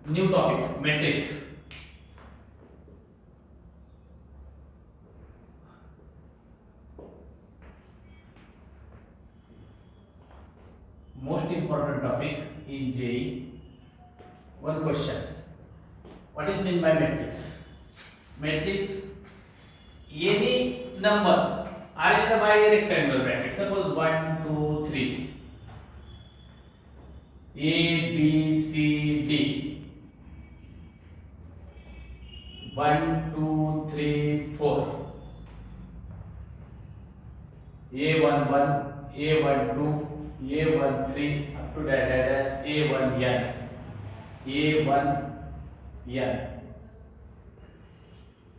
New topic, matrix. Most important topic in JEE. One question. What is meant by matrix? Matrix, any number arranged by a rectangular bracket. Suppose 1, 2, 3. A, B, C, D. 1, 2, 3, 4. A1, 1, A1, 2, A1, 3, up to that as A1, N. A1, N.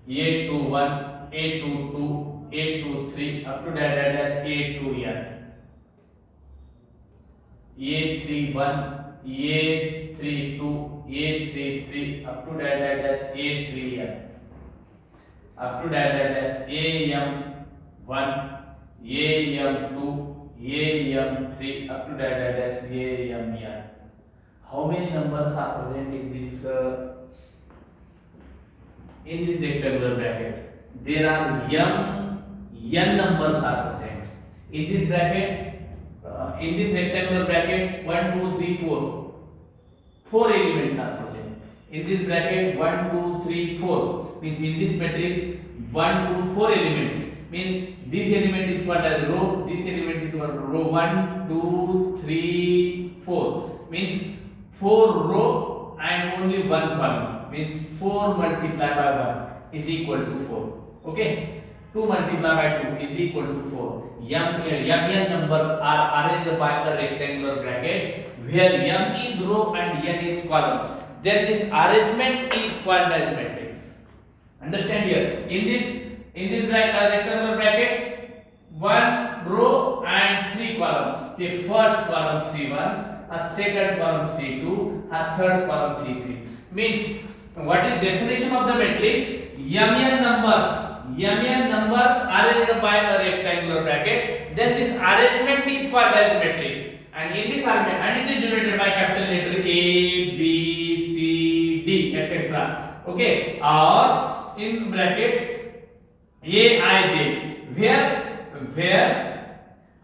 A2, 1, A2, 2, A2, 3, up to that as A2, N. A3, 1, A3, 2, A3, 3, up to that as A3, N. Up to that as AM1, AM2, AM3, up to that as AMN. How many numbers are present in this rectangular bracket? There are n numbers are present in this bracket. In this rectangular bracket, 1, 2, 3, 4. 4 elements are present. In this bracket, 1, 2, 3, 4. Means in this matrix, 1, 2, 4 elements. Means this element is called as row. This element is called row 1, 2, 3, 4. Means 4 row and only 1 column. Means 4 multiplied by 1 is equal to 4. Okay. 2 multiplied by 2 is equal to 4. M numbers are arranged by a rectangular bracket where M is row and N is column. Then this arrangement is called as matrix. Understand here? In this rectangular bracket, 1 row and 3 columns. The first column C1, a second column C2, a third column C3. Means what is definition of the matrix? Mn numbers arranged by a rectangular bracket. Then this arrangement is called as matrix. And in this arrangement, and it is denoted by capital letter A, B, C, D, etc. Okay, or in bracket A, I, J, where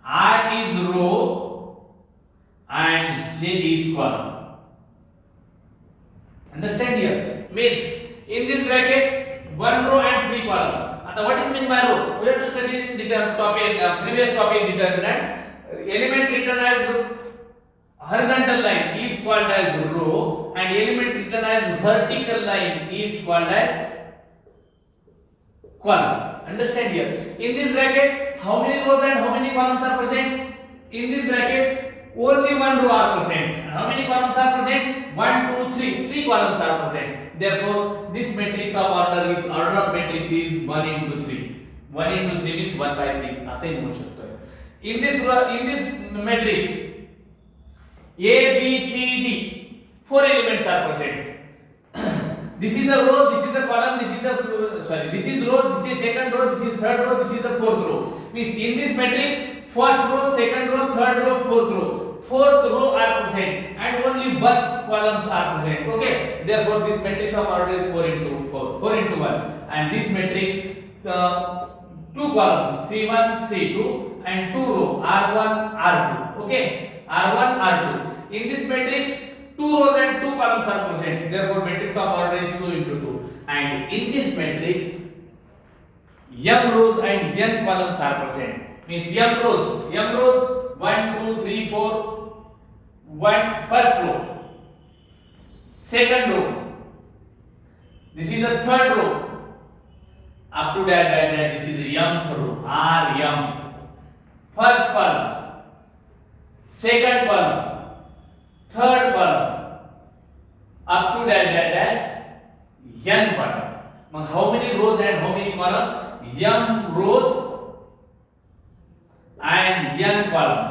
I is row and J is column. Understand here? Means in this bracket, 1 row and 3 column. What is meant by row? We have to study in previous topic determinant. Element written as horizontal line is called as row, and element written as vertical line is called as column. Understand here? In this bracket, how many rows and how many columns are present? In this bracket, only 1 row are present. And how many columns are present? 1, 2, 3. 3 columns are present. Therefore, this matrix of order of matrix is 1 into 3. 1 into 3 means 1 by 3. असे म्हणू शकतो. In this matrix, A, B, C, D, 4 elements are present. This is the row, this is the column, this is row, this is second row, this is third row, this is the fourth row. Means in this matrix, first row, second row, third row, fourth row. Fourth row are present and only 1 columns are present. Okay. Therefore, this matrix of order is 4 into 4, 4 into 1. And this matrix, 2 columns, C1, C2, and 2 row, R1, R2. Okay. R1, R2. In this matrix, 2 rows and 2 columns are present. Therefore, matrix of order is 2 into 2. And in this matrix, m rows and n columns are present. Means m rows 1, 2, 3, 4. First row, second row, this is the third row, up to that this is the mth row, Rm. First column, second column, third column, up to that n column. How many rows and how many columns? M rows and n column.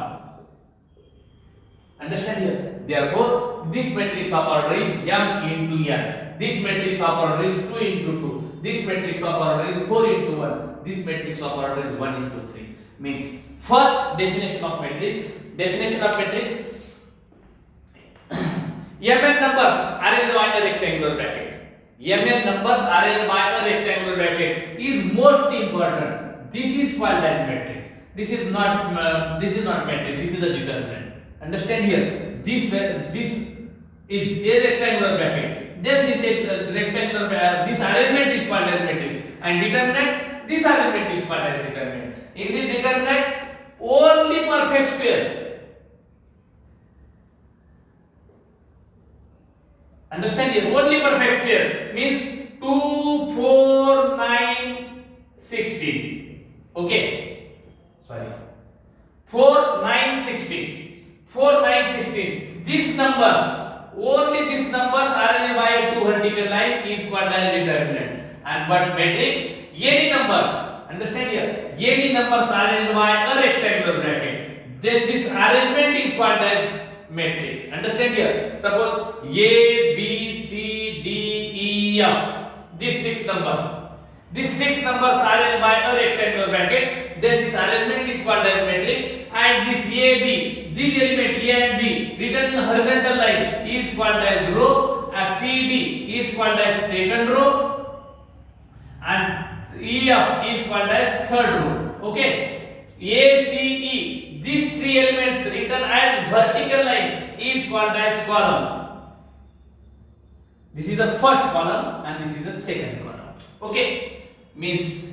Understand here? Therefore, this matrix of order is m into n. This matrix of order is 2 into 2. This matrix of order is 4 into 1. This matrix of order is 1 into 3. Means first definition of matrix. Definition of matrix. Mn numbers are arranged by a rectangular bracket. Mn numbers arranged by a rectangular bracket is most important. This is called as matrix. This is not matrix. This is a determinant. Understand here? This is a rectangular bracket. Then this arrangement is called as matrix, and determinant, this arrangement is called as determinant. In this determinant, only perfect square. Understand here? Only perfect square means 2, 4, 9, 16. Okay. Sorry. 4, 9, 16. 4, 9, 16. These numbers, only these numbers arranged by a two vertical line is called as determinant. And but matrix, any numbers, understand here, any numbers arranged by a rectangular bracket, then this arrangement is called as matrix. Understand here? Suppose A, B, C, D, E, F. These six numbers. These six numbers arranged by a rectangular bracket, then this arrangement is called as matrix. And this A, B, this element A and B written in horizontal line is called as row. As C, D is called as second row, and E, F is called as third row. Okay. A, C, E, these three elements written as vertical line is called as column. This is the first column and this is the second column. Okay. Means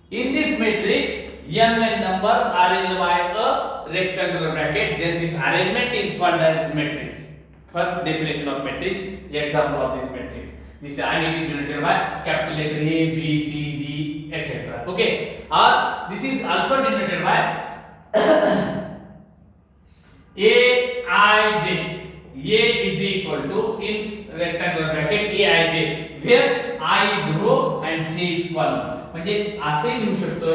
in this matrix, Mn numbers arranged by a rectangular bracket, then this arrangement is called as matrix. First definition of matrix, the example of this matrix. This and it is denoted by capital letter A, B, C, D, etc. Okay. Or this is also denoted by Aij. A is equal to, in rectangular bracket, Aij, where I is row and J is column. म्हणजे असे लिहू शकतो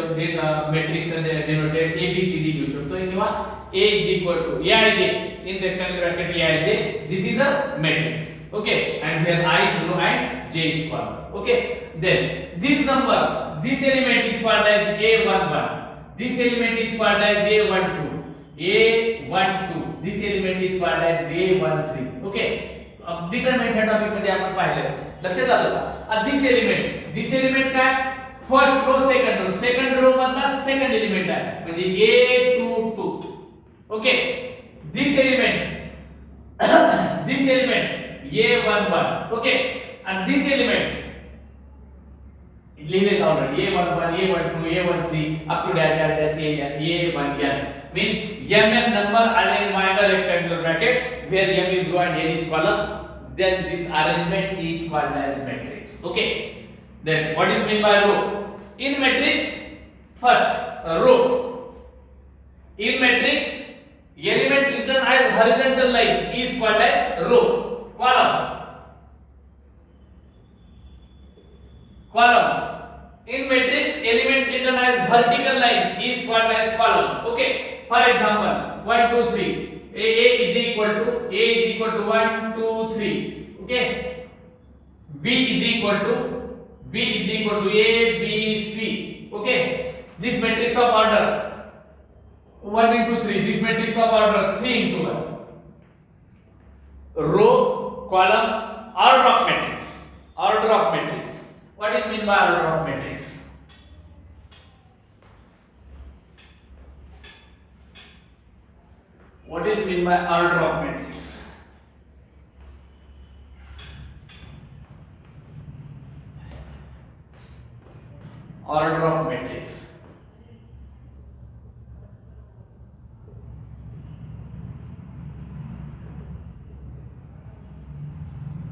matrix denoted ABCD लिहू शकतो किंवा A is equal to Aij in rectangular bracket Aij. This is a matrix. Okay, and here I is row and J is column. Okay, then this number, this element is called as A11. This element is called as A12. A12. This element is called as A13. Okay, determinant ह्या topic मध्ये आपण पाहिलं, लक्षात आलं का? This element काय? First row second row मधला second element आहे, म्हणजे A22. Okay, this element A11. Okay, and this element लिहिले already A11, A12, A13 up to A1n means Mn number arranged by a rectangular bracket where M is row and N is column, then this arrangement is called as matrix. Okay, then what is meant by row? In matrix, first row. In matrix, element written as horizontal line is called as row. Column. In matrix, element written as vertical line is called as column. Okay. For example, 1, 2, 3. A is equal to 1, 2, 3. Okay. B is equal to A, B, C. Okay. This matrix of order 1 into 3. This matrix of order 3 into 1. Row, column, order of matrix. What is meant by order of matrix? What is meant by order of matrix? Order of matrix.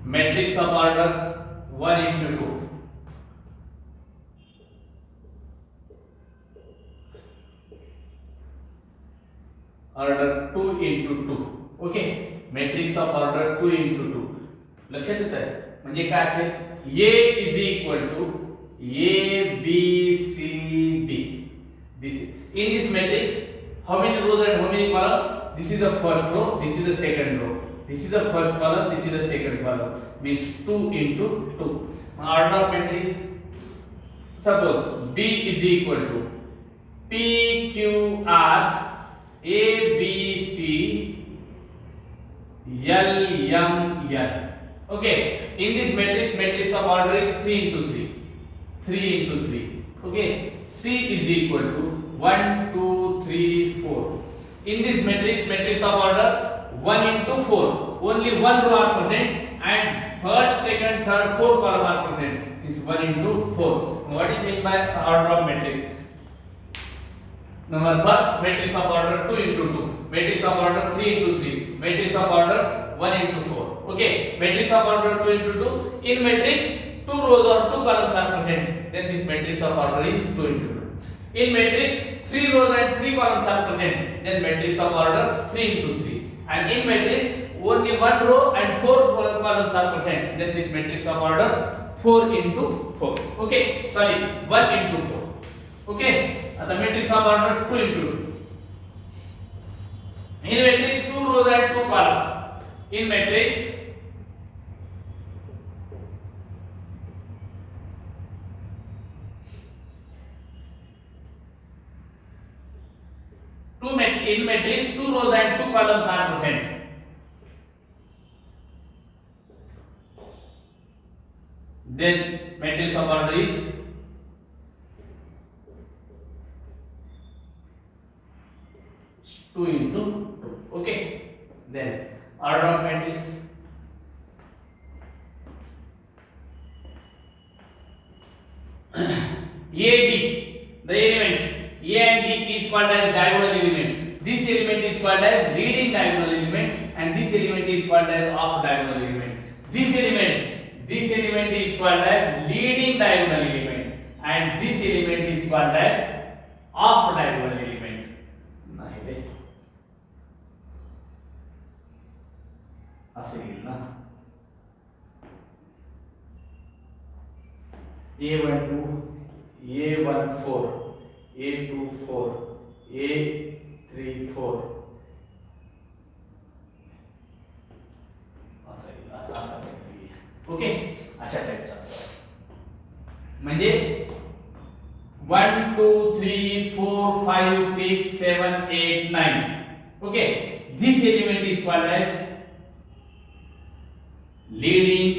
Matrix of order 1 into 2. Order 2 into 2. Okay, matrix of order 2 into 2. लक्षात येत आहे? म्हणजे काय असेल? A is equal to A, B, C, D. In this matrix, how many rows and how many columns? This is the first row, this is the second row. This is the first column, this is the second column. Means 2 into 2. Order of matrix. Suppose B is equal to P, Q, R, A, B, C, L, M, N. Okay, in this matrix, matrix of order is 3 into 3. 3 into 3. Okay, C is equal to 1, 2, 3, 4. In this matrix, matrix of order 1 into 4. Only one row are present and first, second, third, fourth column are present. Is 1 into 4. What is meant by order of matrix? Number first, matrix of order 2 into 2. Matrix of order 3 into 3. Matrix of order 1 into 4. Okay, matrix of order 2 into 2. In matrix, 2 rows or 2 columns are present. Then this matrix of order is 2 into 2. In matrix, 3 rows and 3 columns are present. Then matrix of order 3 into 3. And in matrix, only 1 row and 4 columns are present. Then this matrix of order 4 into 4. Okay, sorry, 1 into 4. Okay, the matrix of order 2 into 2. In matrix, 2 rows and 2 columns. In matrix, in matrix 2 rows and 2 columns are present. Then matrix of order is 2 into 2. Okay. Then order of matrix AD, the element A and D is called as diagonal element. This element is called as leading diagonal element, and this element is called as off diagonal element. This element is called as leading diagonal element, and this element is called as off diagonal element. A12, A14, A24, A34. Okay, अशा टाइपचा म्हणजे 1 2 3 4 5 6 7 8 9. Okay, this element is called as leading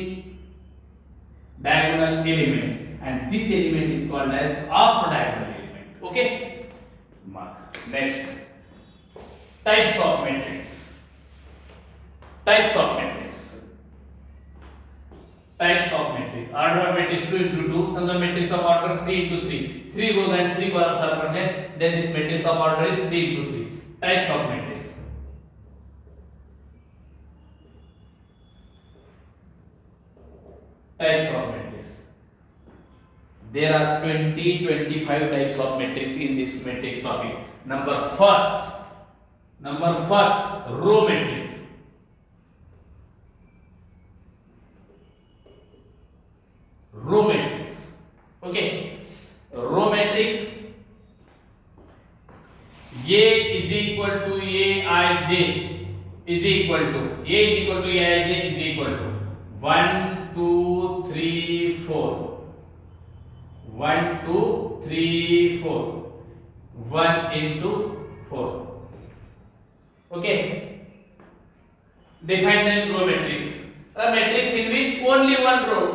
diagonal element, and this element is called as off diagonal element. Okay, mark. Next, types of matrix. Types of matrix. Types of matrix. Order of matrix 2 into 2. Some of matrix of order 3 into 3. 3 rows and 3 columns are present. Then this matrix of order is 3 into 3. Types of matrix. Types of matrix. There are 25 types of matrix in this matrix topic. Number first, row matrix. Row matrix. Okay, row matrix. A is equal to Aij is equal to Aij is equal to 1 2 3 4. 1 2 3 4. 1 into 4. Okay, define the row matrix. A matrix in which only one row.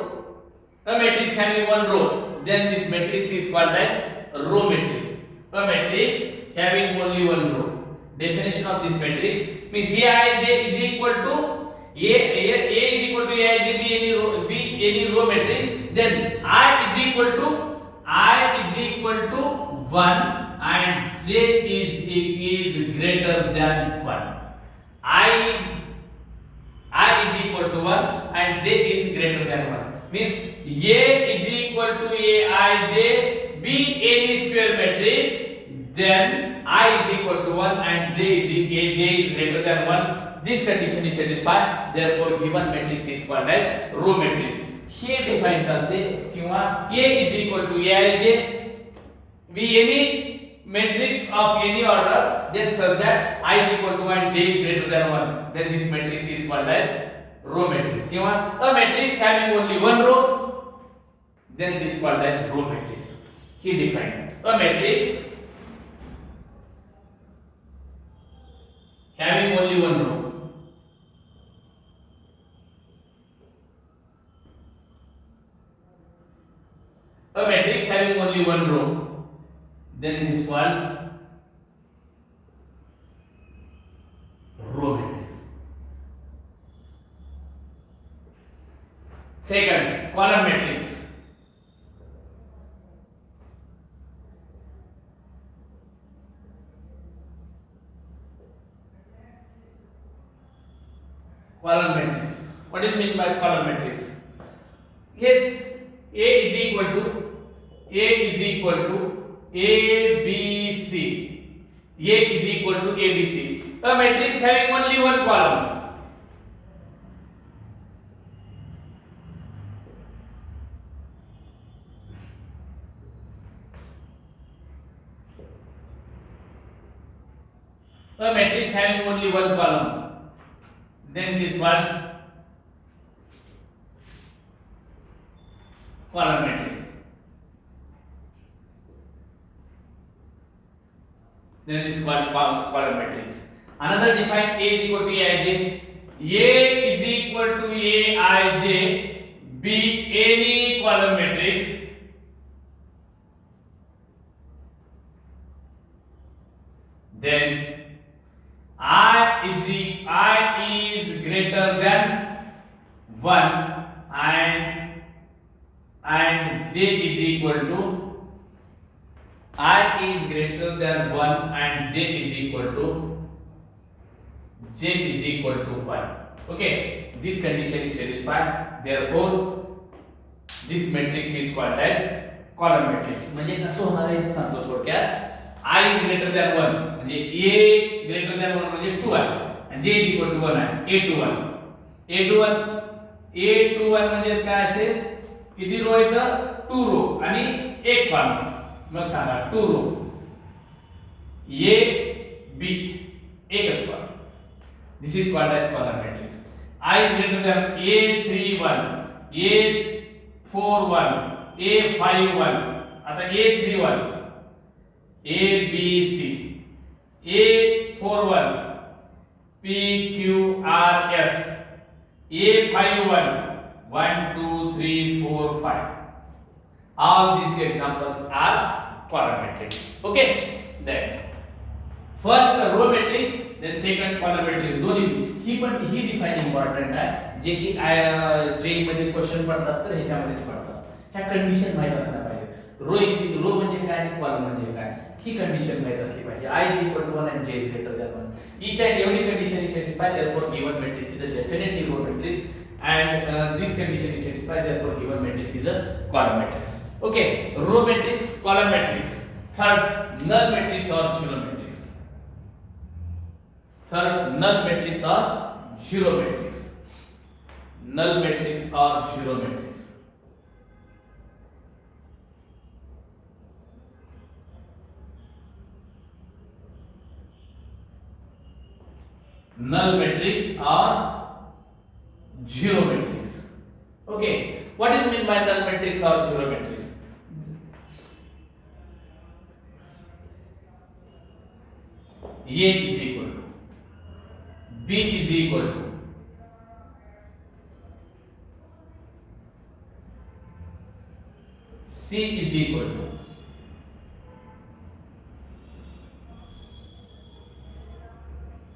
A matrix having one row, then this matrix is called as row matrix. A matrix having only one row. Definition of this matrix means Aij is equal to A is equal to Aij, be any row matrix. Then I is equal to 1 and J is greater than 1. I is equal to 1 and J is greater than 1. Means A is equal to Aij, be any square matrix, then I is equal to 1 and J is greater than 1. This condition is satisfied. Therefore, given matrix is called as row matrix. Here defines the किंवा A is equal to Aij, be any matrix of any order, then such that I is equal to 1 and J is greater than 1. Then this matrix is called as row matrix. किंवा a matrix having only one row, then this called as row matrix. He defined a matrix having only one row. one row, then it is called row matrix. Second, column matrix. Column matrix. What is mean by column matrix? Yes, A is equal to A B C. A is equal to A B C. A matrix having only one column. A matrix having only one column. Then this was column matrix. Then this is called column matrix. Another define A is equal to Aij. A is equal to Aij be any column matrix then I is greater than 1 and J is equal to I is greater than 1 and J is equal to 1. Okay, this condition is satisfied. Therefore, this matrix is called as column matrix. म्हणजे कसं होणार आहे ते सांगतो थोडक्यात. I is greater than 1 म्हणजे A greater than 1 म्हणजे 2 आहे आणि J is equal to 1 आहे. A to 1 म्हणजे काय असेल? किती रो आहेत? 2 रो आणि 1 कॉलम. मग सांगा 2 रो A B एकच column. This is called as column matrix. I is greater than A31, A41, A51. आता A31, ABC, A41, PQRS, A51, 1, 2, 3, 4, 5. All these examples are column matrix. Okay, then first row matrix, then second column matrix. दोन्ही ही define important आहे जे की JEE मध्ये question पडतात तर ह्याच्यामध्येच पडतात. ह्या condition माहित असल्या पाहिजे. रो म्हणजे काय आणि कॉलम म्हणजे काय ही कंडिशन माहित असली पाहिजे. I is equal to 1 and J is greater than 1. Each and every condition is satisfied, therefore given matrix is a definitely row matrix, and this condition is satisfied, therefore given matrix is a column matrix. Okay, row matrix, column matrix. Third, null matrix or zero matrix. Third, null matrix or zero matrix. Null matrix or zero matrix. Null matrix or zero matrix. Okay, what is meant by null matrix or zero matrix? A is equal to B is equal to C is equal to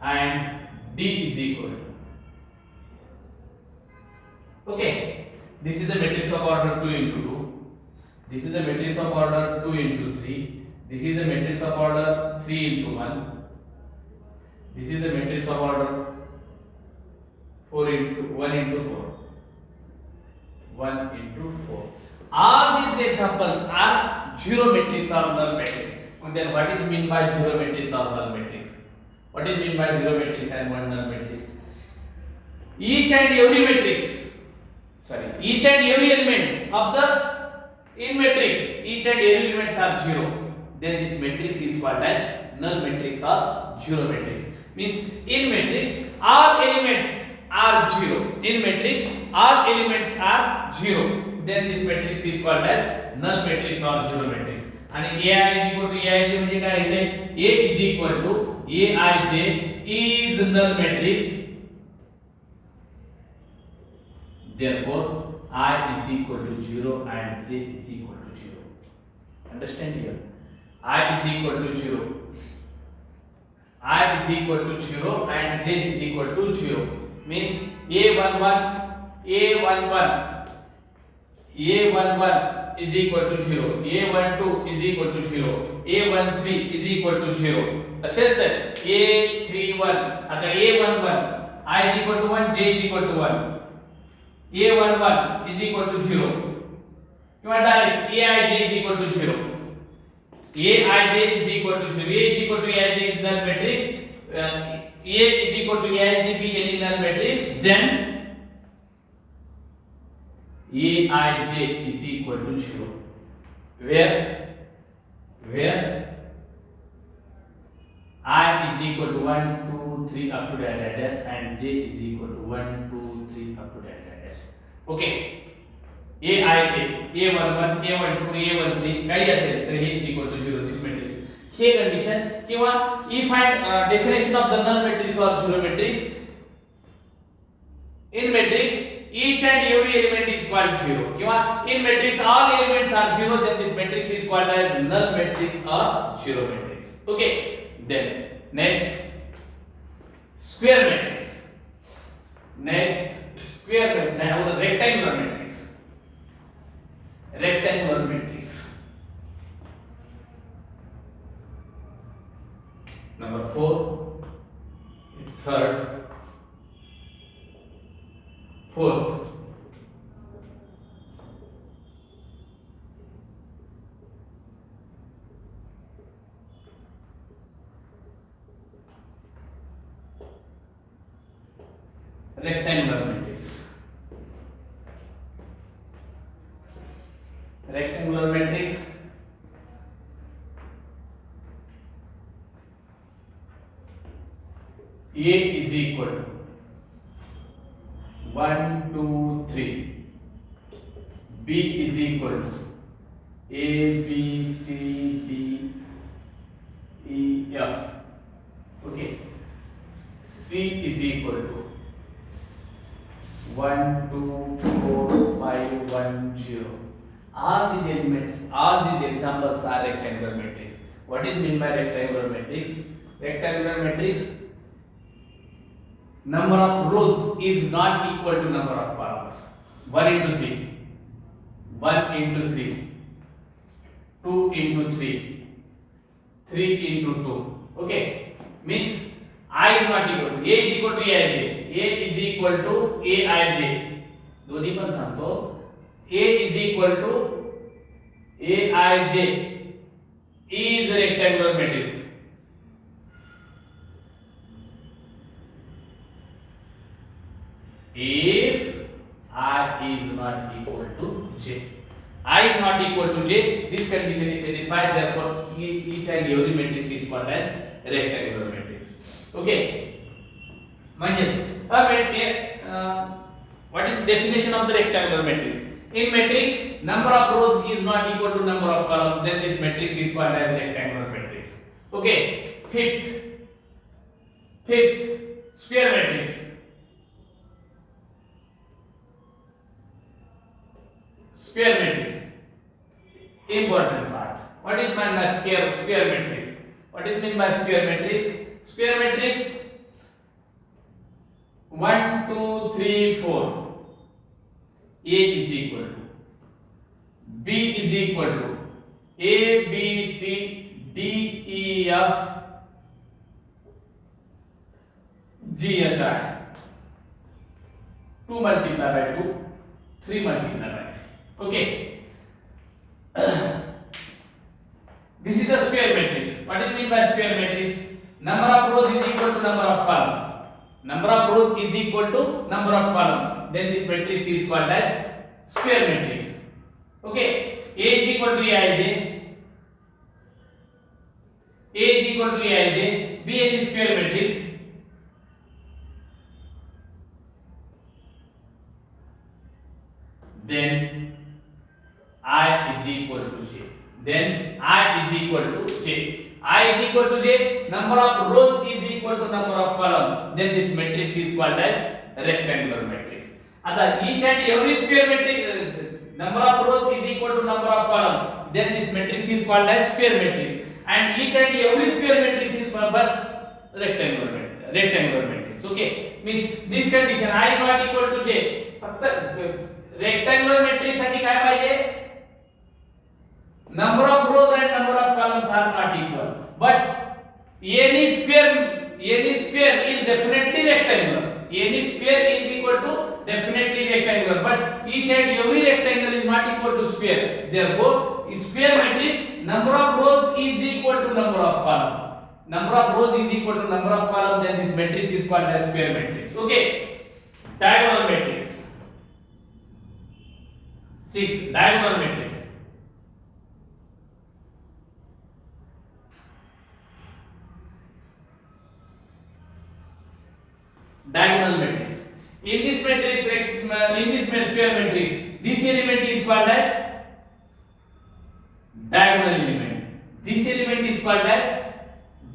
and D is equal to. Okay, this is a matrix of order 2 into 2. This is a matrix of order 2 into 3. This is a matrix of order 3 into 1. This is a matrix of order 4 into 1 into 4. 1 into 4. All these examples are zero matrix or null matrix. And then what is mean by zero matrix or null matrix? What is mean by zero matrix and one null matrix? Each and every element of the in matrix, each and every elements are zero. Then this matrix is called as null matrix or zero matrix. Means in matrix all elements are zero. In matrix all elements are zero. Then this matrix is called as null matrix or zero matrix. And AI is equal to Aij म्हणजे काय आहे? A is equal to Aij is null matrix. Therefore I is equal to 0 and J is equal to 0. Understand here? I is equal to 0. I is equal to 0 and j is equal to 0. Means A11 is equal to 0. A12 is equal to 0. A13 is equal to 0. लक्षात येतं A31 आता A11 I is equal to 1, j is equal to 1. A11 is equal to 0. किंवा direct Aij is equal to 0. Aij is equal to 0. A is equal to Aij is null matrix. A is equal to Aij be any null matrix. Then Aij is equal to 0. Where I is equal to 1, 2, 3 up to dash and j is equal to 1, 2, 3 up to dash. Okay. Aij, A11, A12, A13 काही असेल तर हे is equal to 0 this matrix. हे condition किंवा if find definition of the null matrix or zero matrix. In matrix each and every element is called 0 किंवा in matrix all elements are 0, then this matrix is called as null matrix or zero matrix. Okay, then next square matrix. Next square matrix. Now the rectangular matrix. Rectangular matrix. Number 4, third, fourth. Rectangular matrix. Rectangular matrix. A is equal to 1, 2, 3. B is equal to A, B, C, D, E, F. Okay. C is equal to 1, 2, 4, 5, 1, 0. All these elements, all these examples are rectangular matrix. What is meant by rectangular matrix? Rectangular matrix, number of rows is not equal to number of columns. 1 into 3, 1 into 3, 2 into 3, 3 into 2. Okay, means I is not equal to A is equal to Aij. A is equal to Aij. दोन्ही पण सांगतो. A is equal to Aij is a rectangular matrix. If I is not equal to J. I is not equal to J, this condition is satisfied, therefore each and every matrix is called as rectangular matrix. Okay. What is the definition of the rectangular matrix? In matrix, number of rows is not equal to number of columns, then this matrix is called as rectangular matrix. Okay. Fifth, square matrix. Square matrix. Important part. What is meant by square matrix? What is meant by square matrix? Square matrix 1, 2, 3, 4. A is equal to B is equal to A, B, C, D, E, F, G, H, I. 2 multiplied by 2, 3 multiplied by 3. Okay. This is the square matrix. What is meant by square matrix? Number of rows is equal to number of column. Number of rows is equal to number of column. Then this matrix is called as square matrix. Okay. A is equal to Aij. A is equal to Aij. B is square matrix. Then I is equal to J. Then I is equal to J. I is equal to J. Number of rows is equal to number of column. Then this matrix is called as rectangular matrix. आता each and every square matrix number of rows is equal to number of columns, then this matrix is called as square matrix, and each and every square matrix is first rectangular matrix. Okay, means this condition I is not equal to j, फक्त rectangular matrix साठी काय पाहिजे, number of rows and number of columns are not equal, but any square is definitely rectangular. Any square is equal to definitely rectangular, but each and every rectangle is not equal to square. Therefore, square matrix number of rows is equal to number of column. Number of rows is equal to number of column. Then this matrix is called as square matrix. Okay. Diagonal matrix. 6. Diagonal matrix. Diagonal matrix. In this matrix, square matrix, this element is called as diagonal element. This element is called as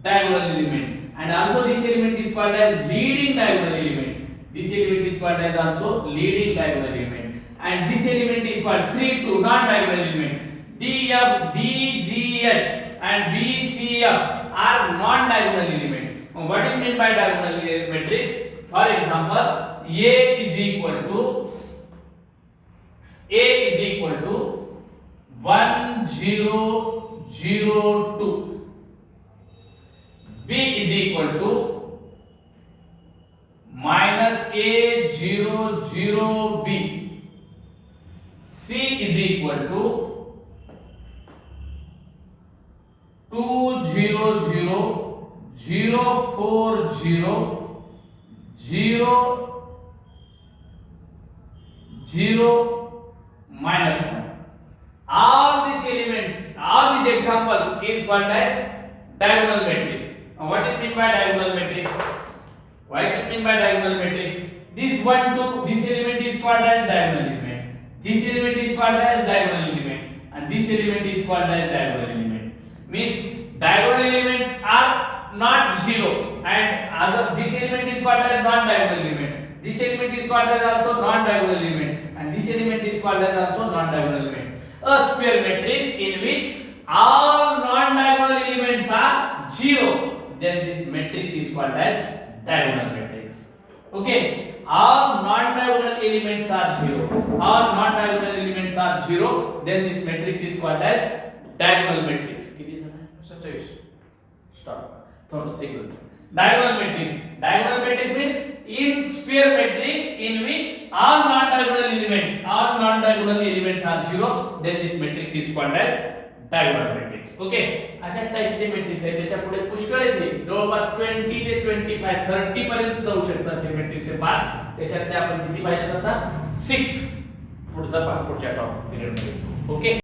diagonal element, and also this element is called as leading diagonal element. This element is called as also leading diagonal element, and this element is called 3 to non-diagonal element. DF, DGH, and BCF are non-diagonal element. What do you mean by diagonal matrix? For example, A is equal to 1 0 0 2, B is equal to minus A 0 0 B, C is equal to 2 0 0 0 4 0 0 0 minus 1. All these examples is called as diagonal matrix. Now what is meant by diagonal matrix? What is meant by diagonal matrix? This 1 2, this element is called as diagonal element. This element is called as diagonal element, and this element is called as diagonal element. Means diagonal elements are not zero, and this element is called as non-diagonal element. This element is called as also non-diagonal element, and this element is called as also non-diagonal element. A square matrix in which all non-diagonal elements are zero, then this matrix is called as diagonal matrix. Okay, all non-diagonal elements are zero. All non-diagonal elements are zero, then this matrix is called as diagonal matrix. Stop. Diagonal matrix. Diagonal matrix means in square matrix in which all non-diagonal elements are zero, then this matrix is called as diagonal matrix. Okay. अशा टाइपचे matrix आहे, त्याच्या पुढे पुष्कळच आहे, जवळपास 20 ते 25 30 पर्यंत जाऊ शकतात हे मॅट्रिक्सचे पार्ट. त्याच्यातले आपण किती पाहिजेत आता 6 पुढचा पार्ट पुढच्या टॉपिक पिरियड मध्ये. ओके.